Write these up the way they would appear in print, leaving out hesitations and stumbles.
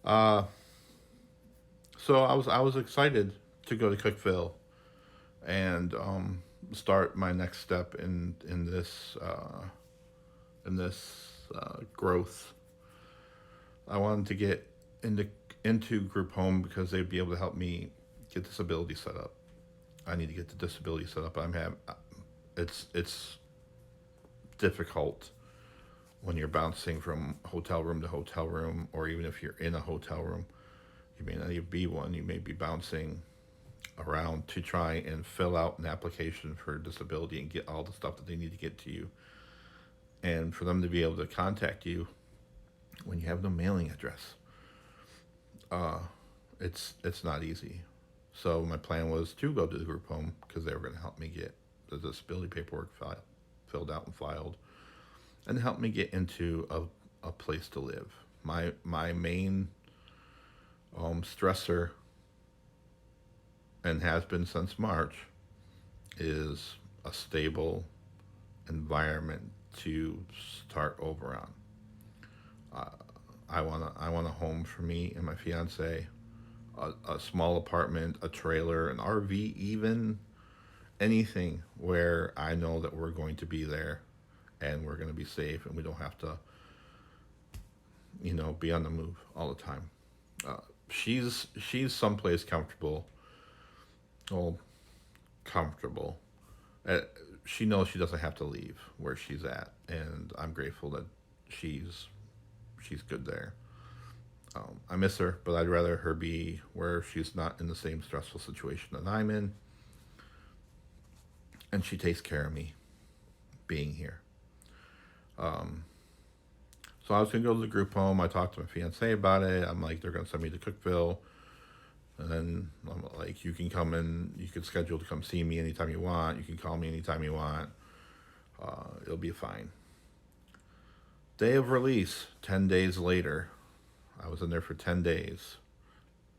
Uh, so I was excited to go to Cookville and start my next step in this growth. I wanted to get into group home because they'd be able to help me get disability set up. I need to get the disability set up. It's difficult when you're bouncing from hotel room to hotel room, or even if you're in a hotel room, you may not even be one. You may be bouncing around to try and fill out an application for disability and get all the stuff that they need to get to you, and for them to be able to contact you when you have no mailing address. Uh, it's not easy. So my plan was to go to the group home because they were going to help me get the disability paperwork filled out and filed, and help me get into a place to live. My main stressor, and has been since March, is a stable environment to start over on. Uh, I want a home for me and my fiance, a small apartment, a trailer, an RV, even anything where I know that we're going to be there and we're going to be safe and we don't have to, be on the move all the time. Uh, she's someplace comfortable. Well, comfortable. Uh, she knows she doesn't have to leave where she's at, and I'm grateful that she's she's good there. I miss her, but I'd rather her be where she's not in the same stressful situation that I'm in, and she takes care of me being here. Um, so I was gonna go to the group home. I talked to my fiance about it. I'm like, they're gonna send me to Cookville, and then I'm like, you can come in. You can schedule to come see me anytime you want. You can call me anytime you want. It'll be fine. Day of release, 10 days later. I was in there for 10 days.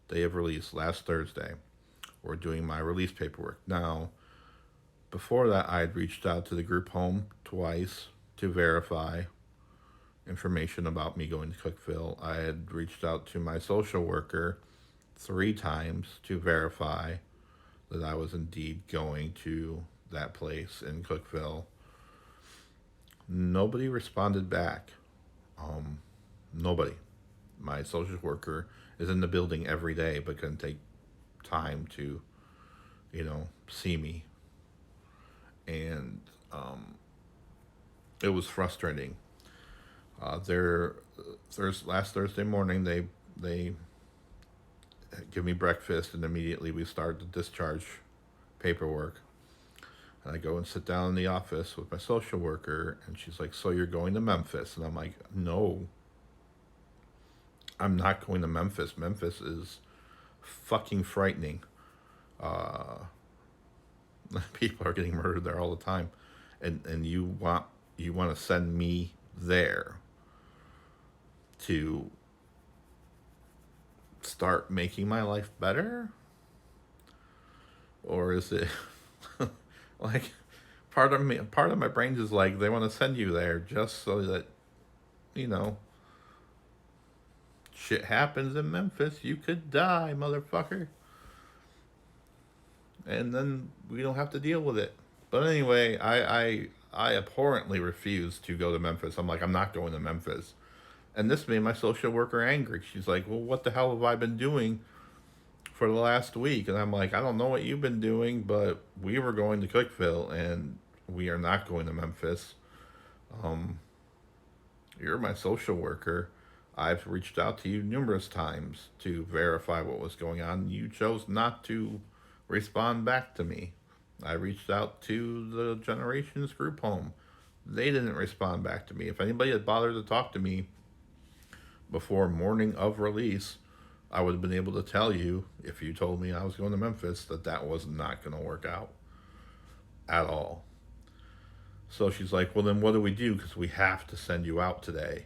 Day of release, last Thursday. We're doing my release paperwork now. Before that, I had reached out to the group home twice to verify information about me going to Cookville. I had reached out to my social worker 3 times to verify that I was indeed going to that place in Cookville. Nobody responded back. Um, Nobody. My social worker is in the building every day, but couldn't take time to, see me, and it was frustrating. There, last Thursday morning, they give me breakfast, and immediately we start the discharge paperwork. And I go and sit down in the office with my social worker, and she's like, "So you're going to Memphis?" And I'm like, "No, I'm not going to Memphis. Memphis is fucking frightening. Uh, People are getting murdered there all the time, and you want to send me there to start making my life better, or is it like part of my brain is like they want to send you there just so that you know shit happens in Memphis, you could die, motherfucker, and then we don't have to deal with it. But anyway, I abhorrently refuse to go to Memphis. I'm like, I'm not going to Memphis. And this made my social worker angry. She's like, "Well, what the hell have I been doing for the last week?" And I'm like, "I don't know what you've been doing, but we were going to Cookville and we are not going to Memphis. Um, you're my social worker. I've reached out to you numerous times to verify what was going on. You chose not to respond back to me. I reached out to the Generations group home. They didn't respond back to me. If anybody had bothered to talk to me before morning of release, I would have been able to tell you, if you told me I was going to Memphis, that that was not going to work out at all." So she's like, "Well, then what do we do? Because we have to send you out today."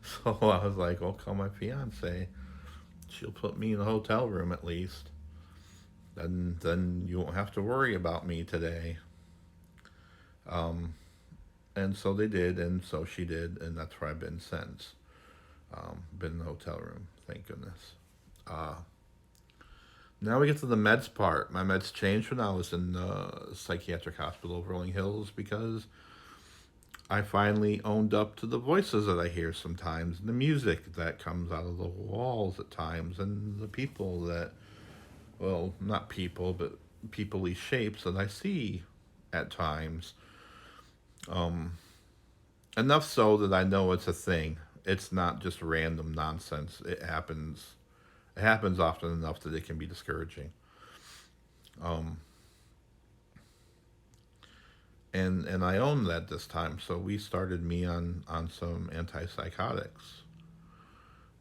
So I was like, "I'll call my fiance. She'll put me in a hotel room at least. Then you won't have to worry about me today." Um, and so they did, and so she did, and that's where I've been since. Been in the hotel room, thank goodness. Uh, Now we get to the meds part. My meds changed when I was in the psychiatric hospital of Rolling Hills because I finally owned up to the voices that I hear sometimes, and the music that comes out of the walls at times, and the people that, well, not people, but people-y shapes that I see at times. Um, Enough so that I know it's a thing. It's not just random nonsense. It happens. It happens often enough that it can be discouraging. Um, and I own that this time. So we started me on some antipsychotics,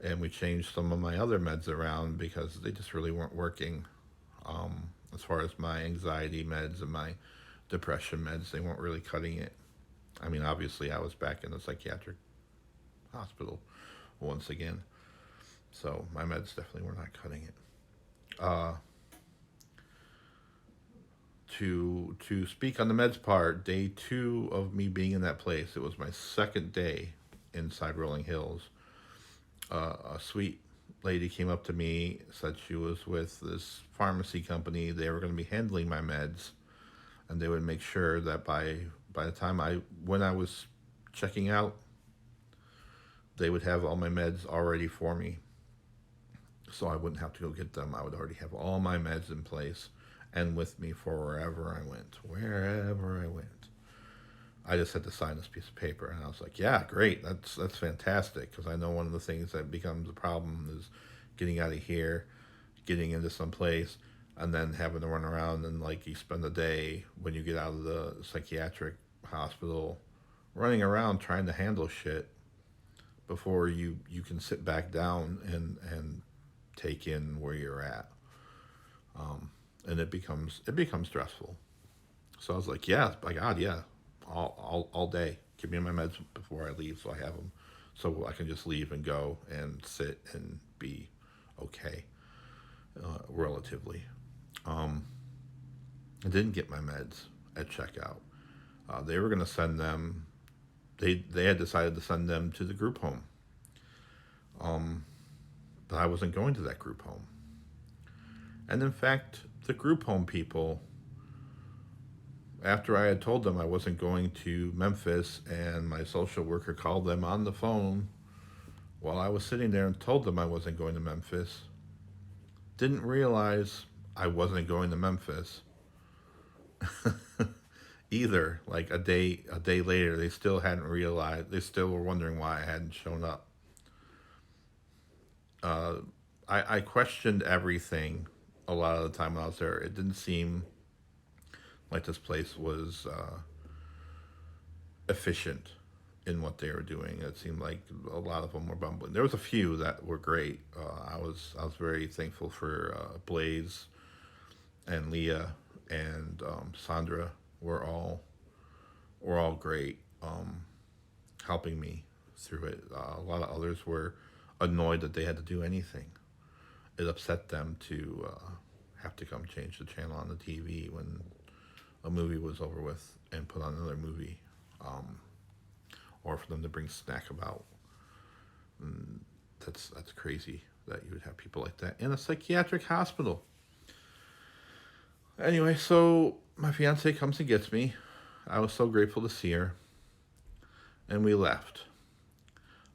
and we changed some of my other meds around because they just really weren't working. As far as my anxiety meds and my depression meds, they weren't really cutting it. I mean, obviously, I was back in the psychiatric hospital once again, so my meds definitely were not cutting it. Uh, to speak on the meds part, day two of me being in that place, it was my second day inside Rolling Hills. A sweet lady came up to me, said she was with this pharmacy company. They were going to be handling my meds, and they would make sure that by the time when I was checking out, they would have all my meds already for me, so I wouldn't have to go get them. I would already have all my meds in place and with me for wherever I went. Wherever I went. I just had to sign this piece of paper, and I was like, "Yeah, great. That's fantastic." Because I know one of the things that becomes a problem is getting out of here, getting into some place, and then having to run around and like you spend the day when you get out of the psychiatric hospital, running around trying to handle shit before you can sit back down and take in where you're at. And it becomes stressful. So I was like, yeah, by God, yeah, all day. Give me my meds before I leave, so I have them, so I can just leave and go and sit and be okay, relatively. Um, I didn't get my meds at checkout. They were going to send them. They had decided to send them to the group home. Um, but I wasn't going to that group home. And in fact, the group home people, after I had told them I wasn't going to Memphis, and my social worker called them on the phone while I was sitting there and told them I wasn't going to Memphis, didn't realize I wasn't going to Memphis either. Like a day later, they still hadn't realized. They still were wondering why I hadn't shown up. Uh, I questioned everything a lot of the time when I was there. It didn't seem like this place was efficient in what they were doing. It seemed like a lot of them were bumbling. There was a few that were great. I was very thankful for Blaze and Leah and Sandra were all great, helping me through it. A lot of others were annoyed that they had to do anything. It upset them to have to come change the channel on the TV when a movie was over with and put on another movie, um, or for them to bring snack about. And that's crazy that you would have people like that in a psychiatric hospital. Anyway, so my fiance comes and gets me. I was so grateful to see her, and we left.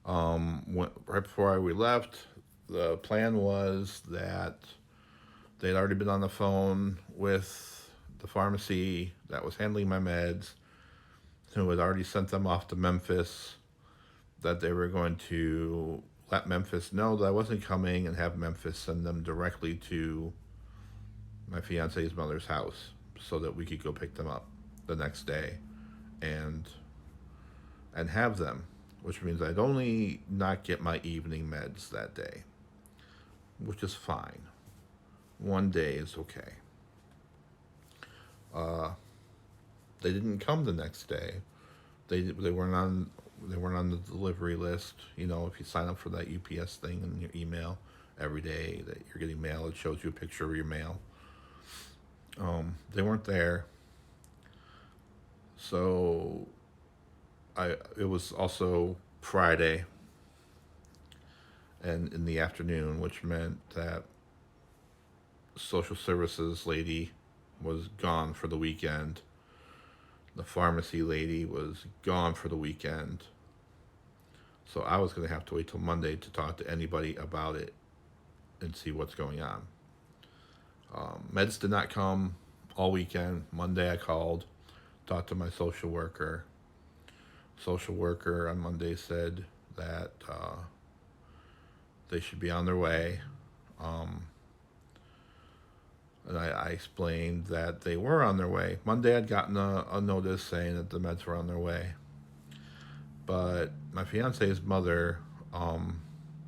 Right before we left, the plan was that they'd already been on the phone with the pharmacy that was handling my meds, who had already sent them off to Memphis, that they were going to let Memphis know that I wasn't coming and have Memphis send them directly to my fiance's mother's house so that we could go pick them up the next day and have them, which means I'd only not get my evening meds that day, which is fine. One day is okay. Uh, they didn't come the next day. They weren't on the delivery list. You know, if you sign up for that UPS thing in your email every day that you're getting mail, it shows you a picture of your mail. They weren't there. So it was also Friday, and in the afternoon, which meant that social services lady was gone for the weekend. The pharmacy lady was gone for the weekend. So I was going to have to wait till Monday to talk to anybody about it and see what's going on. Meds did not come all weekend. Monday I called, talked to my social worker. Social worker on Monday said that they should be on their way. Um, and I explained that they were on their way. Monday I'd gotten a notice saying that the meds were on their way. But my fiance's mother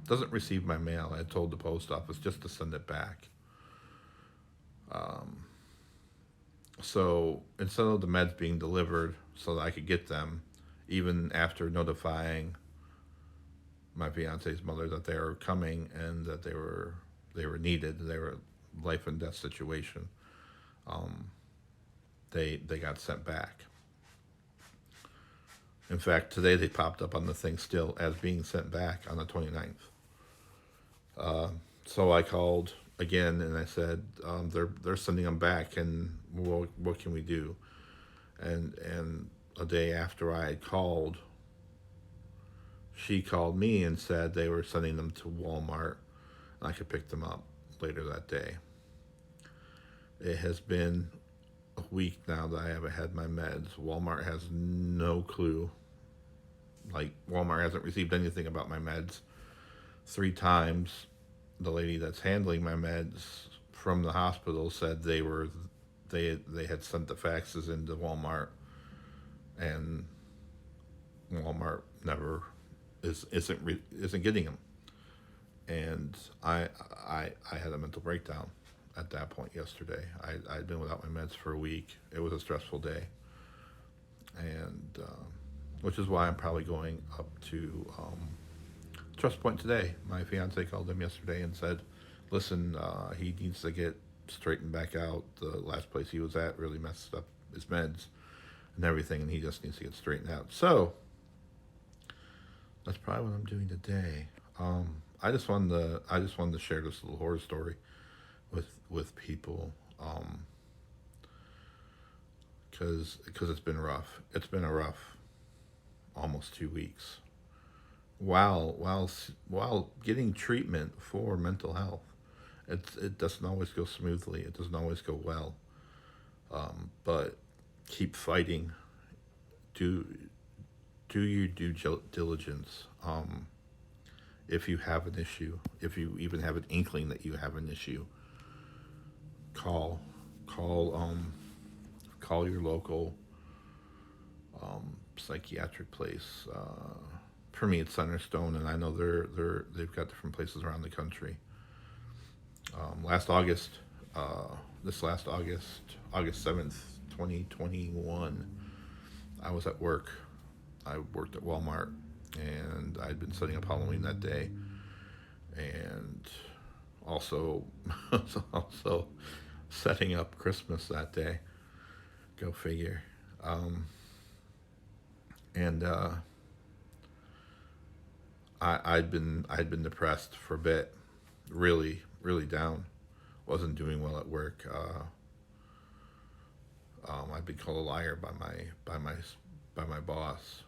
doesn't receive my mail. I told the post office just to send it back. Um, so instead of the meds being delivered so that I could get them, even after notifying my fiance's mother that they were coming and that they were needed, they were a life and death situation, um, they got sent back. In fact, today they popped up on the thing still as being sent back on the 29th. So I called again and I said, they're sending them back, and what can we do? And a day after I had called, she called me and said they were sending them to Walmart and I could pick them up later that day. It has been a week now that I haven't had my meds. Walmart has no clue. Like, Walmart hasn't received anything about my meds. 3 times, the lady that's handling my meds from the hospital said they had sent the faxes into Walmart, and Walmart never isn't getting them. And I had a mental breakdown at that point yesterday. I'd been without my meds for a week. It was a stressful day, and which is why I'm probably going up to Trust Point today. My fiance called him yesterday and said, "Listen, he needs to get straightened back out. The last place he was at really messed up his meds and everything, and he just needs to get straightened out." So that's probably what I'm doing today. I just wanted to share this little horror story with people, because it's been rough. It's been a rough almost 2 weeks while getting treatment for mental health. It doesn't always go smoothly. It doesn't always go well. But keep fighting. Do do your due diligence. If you have an issue, if you even have an inkling that you have an issue, call call call your local psychiatric place. For me, it's Centerstone, and I know they've got different places around the country. Last August, this last August, August 7th, 2021, I was at work. I worked at Walmart, and I'd been setting up Halloween that day, and also also setting up Christmas that day. Go figure. Um, and I'd been depressed for a bit, really really down. Wasn't doing well at work. I'd been called a liar by my boss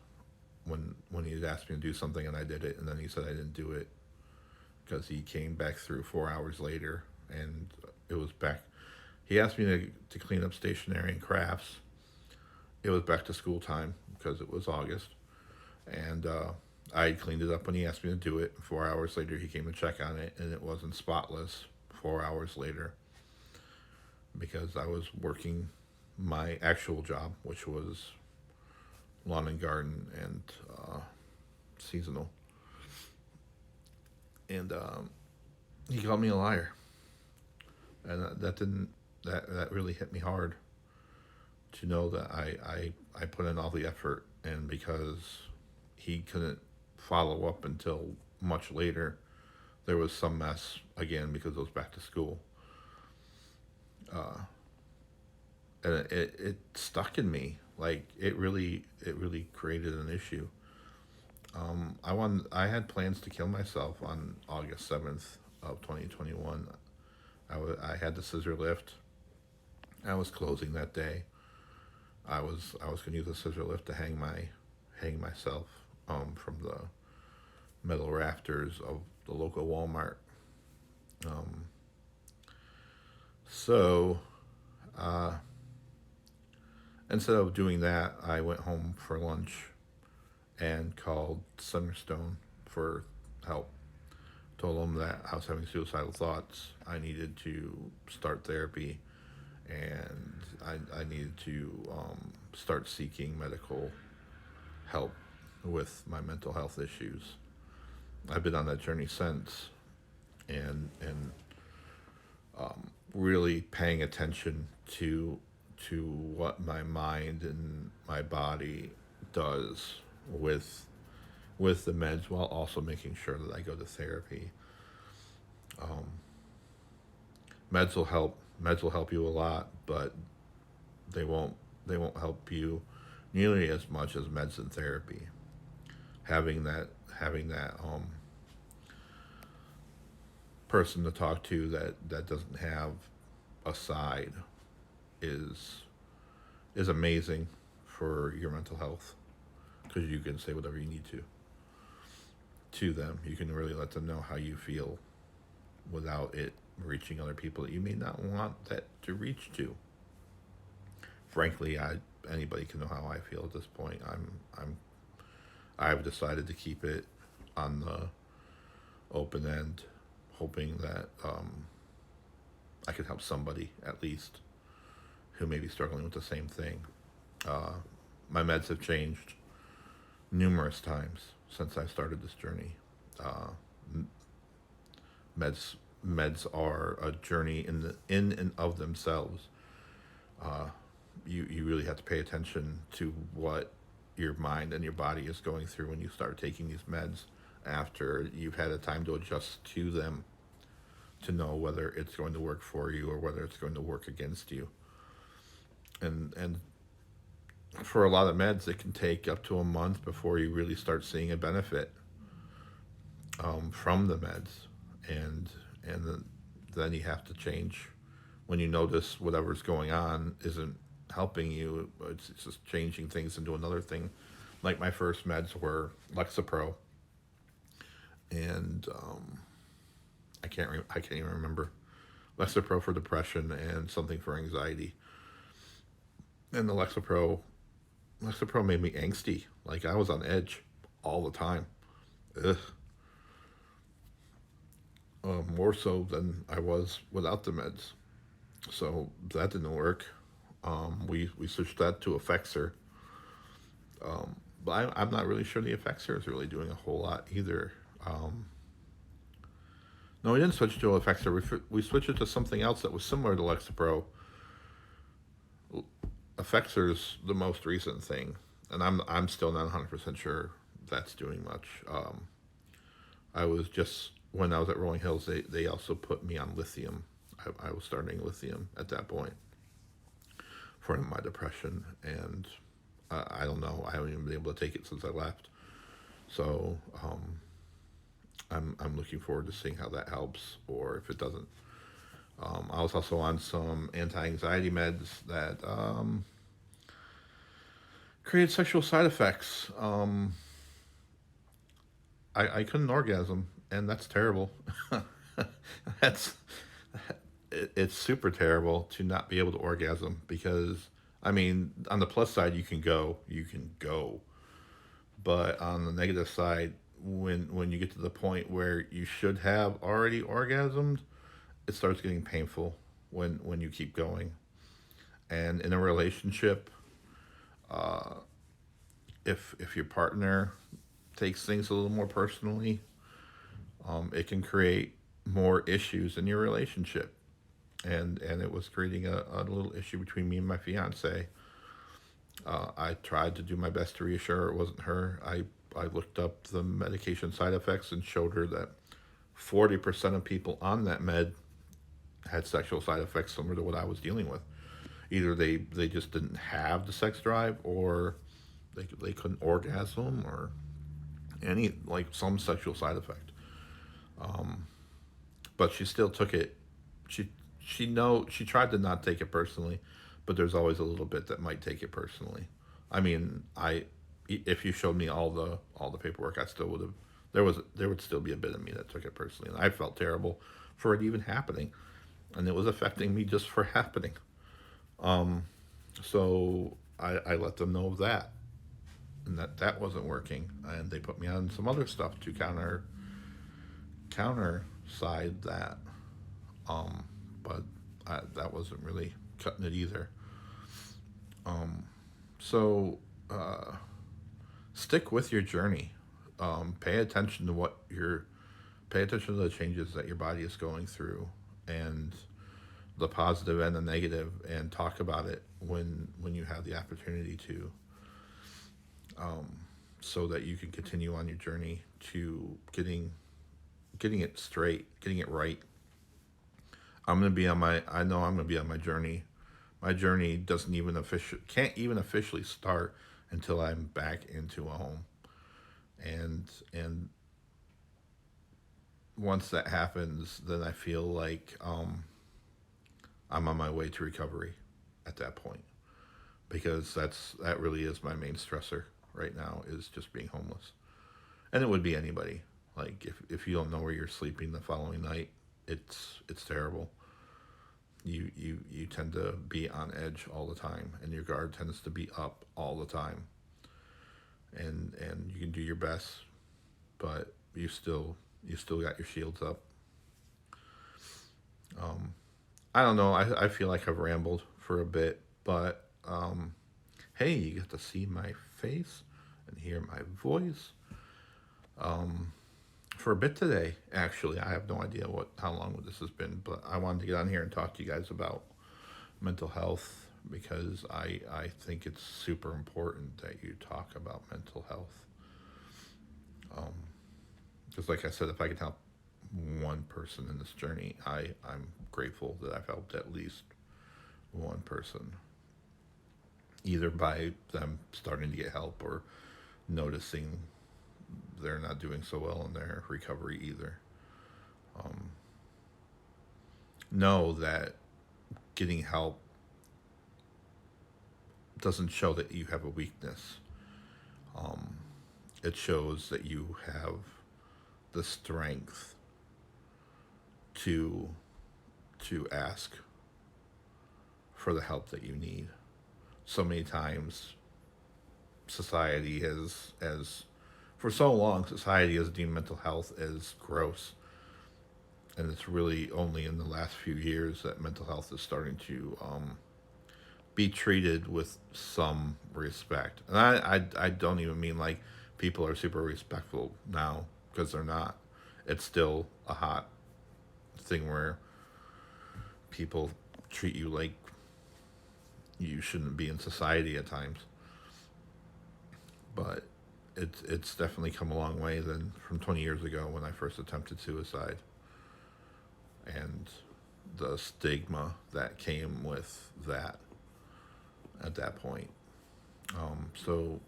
when he had asked me to do something and I did it, and then he said I didn't do it because he came back through 4 hours later and it was back. He asked me to clean up stationery and crafts. It was back to school time because it was August, and I cleaned it up when he asked me to do it. 4 hours later, he came to check on it, and it wasn't spotless. 4 hours later, because I was working my actual job, which was lawn and garden and seasonal, and he called me a liar, and that didn't that really hit me hard to know that I put in all the effort, and because he couldn't follow up until much later, there was some mess again because it was back to school. Uh, and it stuck in me. Like it really created an issue. I had plans to kill myself on August 7th of 2021. I had the scissor lift. I was closing that day. I was gonna use the scissor lift to hang myself from the metal rafters of the local Walmart. Um, so uh, instead of doing that, I went home for lunch and called Sunstone for help. Told them that I was having suicidal thoughts. I needed to start therapy, and I needed to start seeking medical help with my mental health issues. I've been on that journey since, and really paying attention to what my mind and my body does with the meds, while also making sure that I go to therapy. Um, meds will help. Meds will help you a lot, but they won't help you nearly as much as meds and therapy. Having that person to talk to that doesn't have a side is amazing for your mental health, because you can say whatever you need to them. You can really let them know how you feel without it reaching other people that you may not want that to reach to. Frankly, anybody can know how I feel at this point. I've decided to keep it on the open end, hoping that I can help somebody at least who may be struggling with the same thing. Uh, my meds have changed numerous times since I started this journey. Uh, meds are a journey in and of themselves. Uh, you really have to pay attention to what your mind and your body is going through when you start taking these meds after you've had a time to adjust to them, to know whether it's going to work for you or whether it's going to work against you. And for a lot of meds, it can take up to a month before you really start seeing a benefit from the meds, and then you have to change when you notice whatever's going on isn't helping you. It's just changing things into another thing. Like my first meds were Lexapro, and I can't even remember. Lexapro for depression and something for anxiety. And the Lexapro made me angsty. Like I was on edge all the time. Ugh. More so than I was without the meds. So that didn't work. We switched that to Effexor. But I'm not really sure the Effexor is really doing a whole lot either. No, we didn't switch to Effexor. We switched it to something else that was similar to Lexapro. Effexor's the most recent thing, and I'm still not 100% sure that's doing much. I was just when I was at Rolling Hills, they also put me on lithium. I was starting lithium at that point for my depression, and I don't know. I haven't even been able to take it since I left. So I'm looking forward to seeing how that helps, or if it doesn't. I was also on some anti-anxiety meds that created sexual side effects. I couldn't orgasm, and that's terrible. that's it's super terrible to not be able to orgasm, because I mean, on the plus side, you can go, but on the negative side, when you get to the point where you should have already orgasmed, it starts getting painful when you keep going. And in a relationship, uh, if your partner takes things a little more personally, it can create more issues in your relationship. And it was creating a little issue between me and my fiance. I tried to do my best to reassure her it wasn't her. I looked up the medication side effects and showed her that 40% of people on that med had sexual side effects similar to what I was dealing with. Either they just didn't have the sex drive, or they couldn't orgasm, or any like some sexual side effect. But she still took it. She she tried to not take it personally, but there's always a little bit that might take it personally. I mean, I if you showed me all the paperwork, I still would have. There would still be a bit of me that took it personally, and I felt terrible for it even happening, and it was affecting me just for happening. So I let them know of that, and that wasn't working, and they put me on some other stuff to counter side that. Um, but that wasn't really cutting it either. So stick with your journey. Pay attention to pay attention to the changes that your body is going through, and the positive and the negative, and talk about it when you have the opportunity to, so that you can continue on your journey to getting it straight, getting it right. I know I'm gonna be on my journey. My journey doesn't even can't even officially start until I'm back into a home. And once that happens, then I feel like I'm on my way to recovery at that point, because that really is my main stressor right now, is just being homeless. And it would be anybody. Like if you don't know where you're sleeping the following night, it's terrible. You tend to be on edge all the time, and your guard tends to be up all the time, and you can do your best, but you still got your shields up. I don't know. I feel like I've rambled for a bit, but hey, you get to see my face and hear my voice for a bit today. Actually, I have no idea how long this has been, but I wanted to get on here and talk to you guys about mental health, because I think it's super important that you talk about mental health. Because, like I said, if I can help one person in this journey, I'm grateful that I've helped at least one person, either by them starting to get help or noticing they're not doing so well in their recovery either. Know that getting help doesn't show that you have a weakness. It shows that you have the strength to ask for the help that you need. So many times, society has for so long, society has deemed mental health as gross, and it's really only in the last few years that mental health is starting to be treated with some respect. And I don't even mean like people are super respectful now, because they're not. It's still a hot thing where people treat you like you shouldn't be in society at times. But it's definitely come a long way than from 20 years ago when I first attempted suicide, and the stigma that came with that at that point. So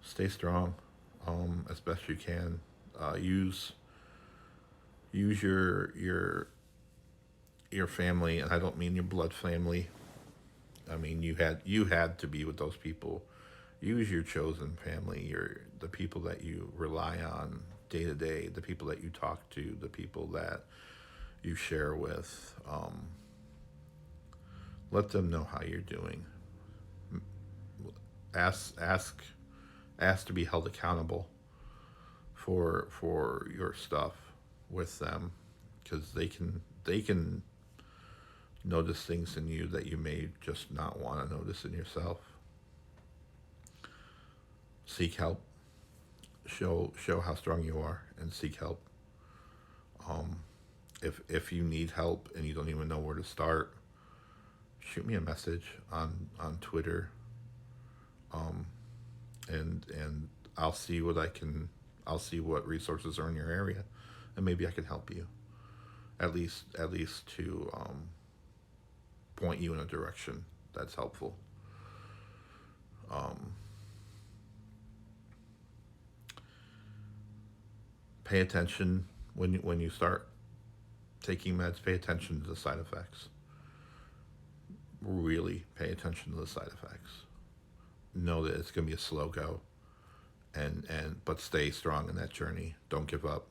stay strong, as best you can. Use your family, and I don't mean your blood family. I mean you had to be with those people. Use your chosen family, the people that you rely on day to day, the people that you talk to, the people that you share with. Let them know how you're doing. Ask ask ask to be held accountable for your stuff with them, because they can notice things in you that you may just not want to notice in yourself. Seek help. Show how strong you are, and seek help. If you need help and you don't even know where to start, shoot me a message on Twitter, and I'll see what I can. I'll see what resources are in your area, and maybe I can help you. At least to point you in a direction that's helpful. Um, pay attention when you start taking meds. Pay attention to the side effects. Really pay attention to the side effects. Know that it's going to be a slow go, and but stay strong in that journey. Don't give up,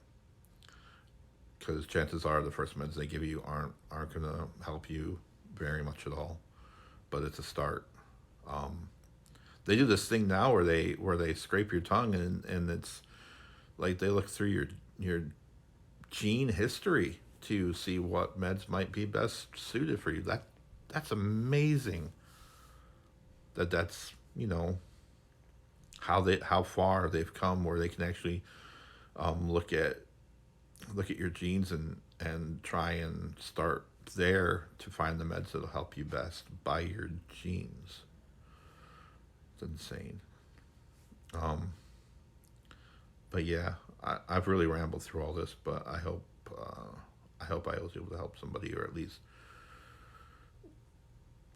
because chances are the first meds they give you aren't going to help you very much at all. But it's a start. Um, they do this thing now where they scrape your tongue, and it's like they look through your gene history to see what meds might be best suited for you. That's amazing. That's how far they've come, where they can actually look at your genes and try and start there to find the meds that'll help you best by your genes. It's insane. Um, but yeah, I've really rambled through all this, but I hope I was able to help somebody, or at least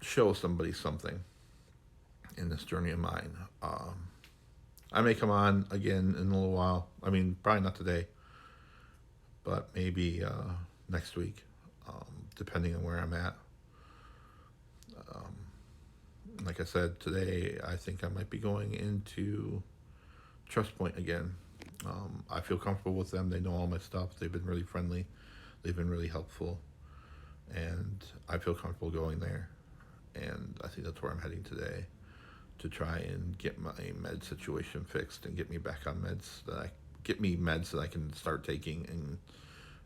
show somebody something in this journey of mine. I may come on again in a little while. I mean, probably not today, but maybe next week, depending on where I'm at. Um, like I said, today I think I might be going into Trust Point again. I feel comfortable with them. They know all my stuff. They've been really friendly. They've been really helpful. And I feel comfortable going there. And I think that's where I'm heading today, to try and get my med situation fixed and get me back on meds get me meds that I can start taking,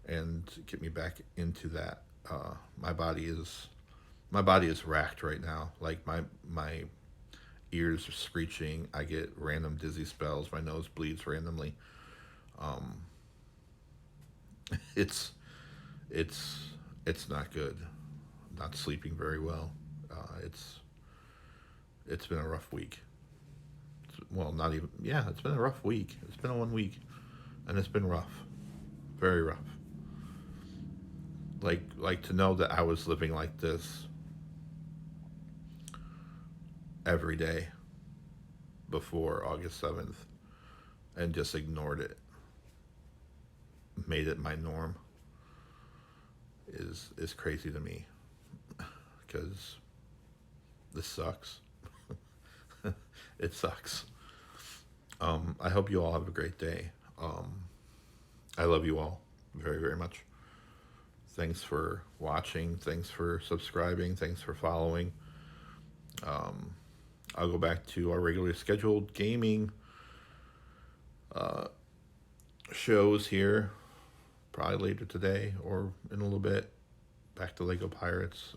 and get me back into that. My body is racked right now. Like my ears are screeching. I get random dizzy spells. My nose bleeds randomly. Um, it's it's not good. Not sleeping very well. It's been a rough week. Well, not even, yeah, it's been a rough week. It's been a 1 week, and it's been rough, very rough. Like to know that I was living like this every day before August 7th, and just ignored it, made it my norm, is crazy to me, because this sucks. It sucks. I hope you all have a great day. I love you all very, very much. Thanks for watching. Thanks for subscribing. Thanks for following. Um, I'll go back to our regularly scheduled gaming uh, shows here, probably later today or in a little bit. Back to Lego Pirates.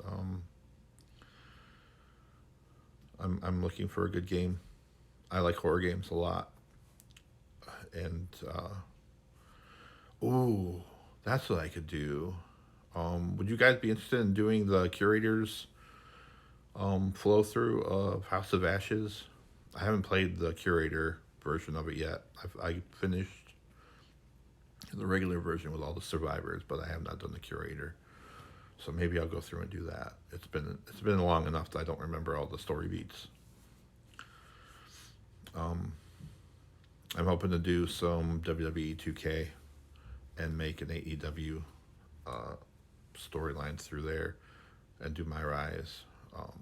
I'm looking for a good game. I like horror games a lot, and ooh, that's what I could do. Would you guys be interested in doing the curators flow through of House of Ashes? I haven't played the curator version of it yet. I finished the regular version with all the survivors, but I have not done the curator. So maybe I'll go through and do that. It's been long enough that I don't remember all the story beats. I'm hoping to do some WWE 2K and make an AEW storyline through there, and do my rise. Um,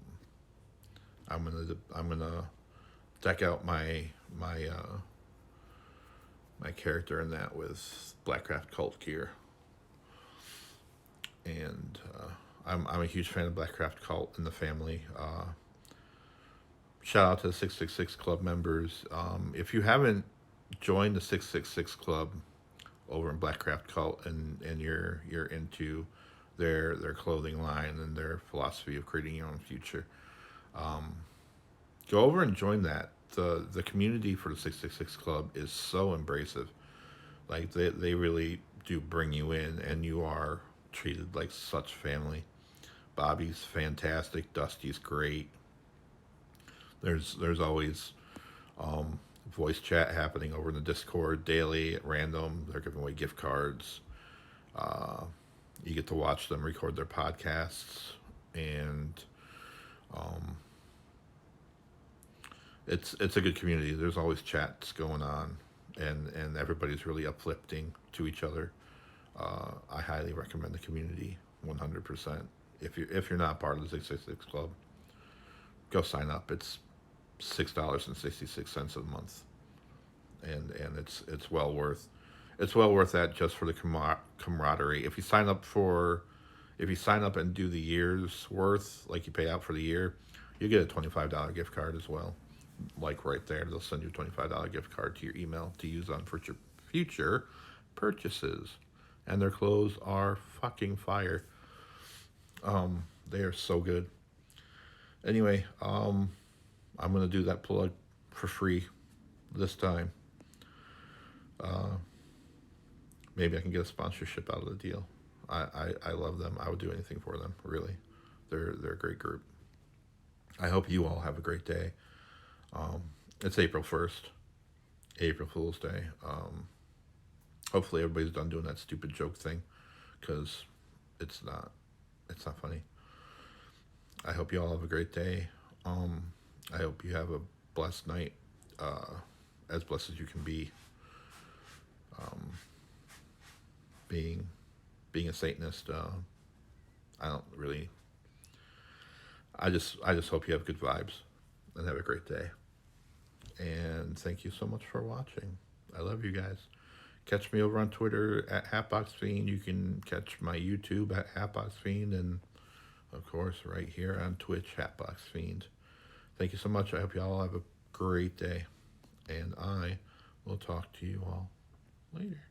I'm gonna deck out my character in that with Blackcraft Cult gear, and I'm a huge fan of Blackcraft Cult and the family. Shout out to the 666 Club members. If you haven't joined the 666 Club over in Blackcraft Cult, and you're into their clothing line and their philosophy of creating your own future, go over and join that. The community for the 666 Club is so embracive. Like they really do bring you in, and you are treated like such family. Bobby's fantastic. Dusty's great. There's always voice chat happening over in the Discord daily at random. They're giving away gift cards. You get to watch them record their podcasts, and um, it's a good community. There's always chats going on, and everybody's really uplifting to each other. I highly recommend the community 100%. If you're not part of the 666 Club, go sign up. It's $6.66 a month, and it's well worth that just for the camaraderie. If you sign up and do the year's worth, like you pay out for the year, you get a $25 gift card as well. Like right there, they'll send you a $25 gift card to your email to use on future purchases. And their clothes are fucking fire. They are so good. Anyway, I'm gonna do that plug for free this time. Maybe I can get a sponsorship out of the deal. I love them. I would do anything for them. Really, they're a great group. I hope you all have a great day. It's April 1st, April Fool's Day. Hopefully everybody's done doing that stupid joke thing, because it's not funny. I hope you all have a great day. I hope you have a blessed night, as blessed as you can be. Being a Satanist, I don't really. I just hope you have good vibes and have a great day. And thank you so much for watching. I love you guys. Catch me over on Twitter at HatboxFiend. You can catch my YouTube at HatboxFiend, and of course right here on Twitch, HatboxFiend. Thank you so much. I hope you all have a great day, and I will talk to you all later.